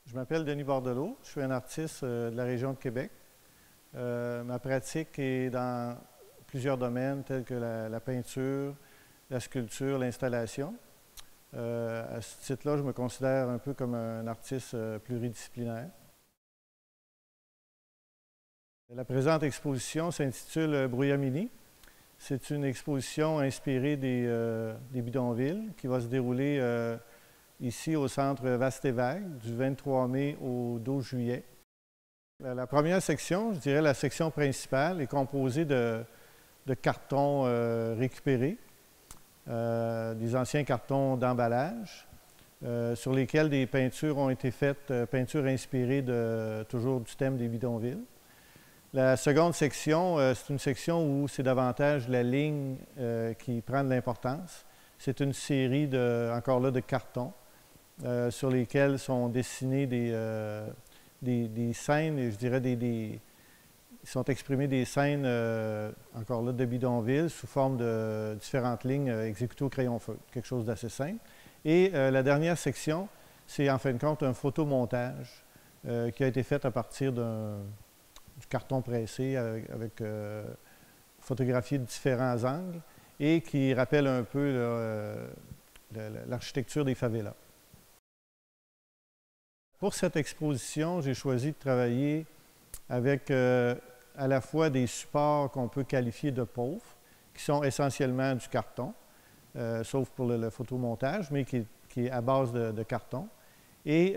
Je m'appelle Denis Bordelot, je suis un artiste de la région de Québec. Ma pratique est dans plusieurs domaines tels que la peinture, la sculpture, l'installation. À ce titre-là, je me considère un peu comme un artiste pluridisciplinaire. La présente exposition s'intitule Brouillamini. C'est une exposition inspirée des bidonvilles qui va se dérouler ici au centre Vaste et Vague du 23 mai au 12 juillet. La première section, je dirais la section principale, est composée de cartons récupérés, des anciens cartons d'emballage, sur lesquels des peintures ont été faites, peintures inspirées toujours du thème des bidonvilles. La seconde section, c'est une section où c'est davantage la ligne qui prend de l'importance. C'est une série, encore là, de cartons sur lesquels sont dessinées des scènes, et je dirais sont exprimées des scènes, encore là, de bidonville sous forme de différentes lignes exécutées au crayon feutre, quelque chose d'assez simple. Et la dernière section, c'est en fin de compte un photomontage qui a été fait à partir du carton pressé avec photographié de différents angles et qui rappelle un peu l'architecture des favelas. Pour cette exposition, j'ai choisi de travailler avec à la fois des supports qu'on peut qualifier de pauvres, qui sont essentiellement du carton, sauf pour le photomontage, mais qui est à base de carton. Et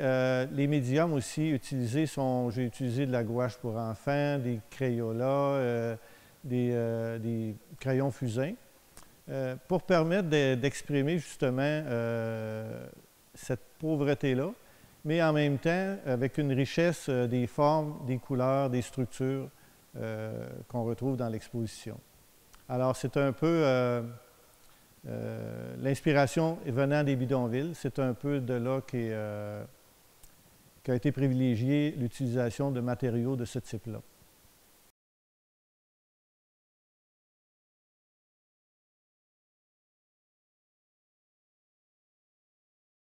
les médiums aussi utilisés sont, j'ai utilisé de la gouache pour enfants, des crayolas, des crayons fusains, pour permettre d'exprimer justement cette pauvreté-là, mais en même temps avec une richesse des formes, des couleurs, des structures qu'on retrouve dans l'exposition. Alors c'est un peu l'inspiration venant des bidonvilles, c'est un peu de là qu'a été privilégiée l'utilisation de matériaux de ce type-là.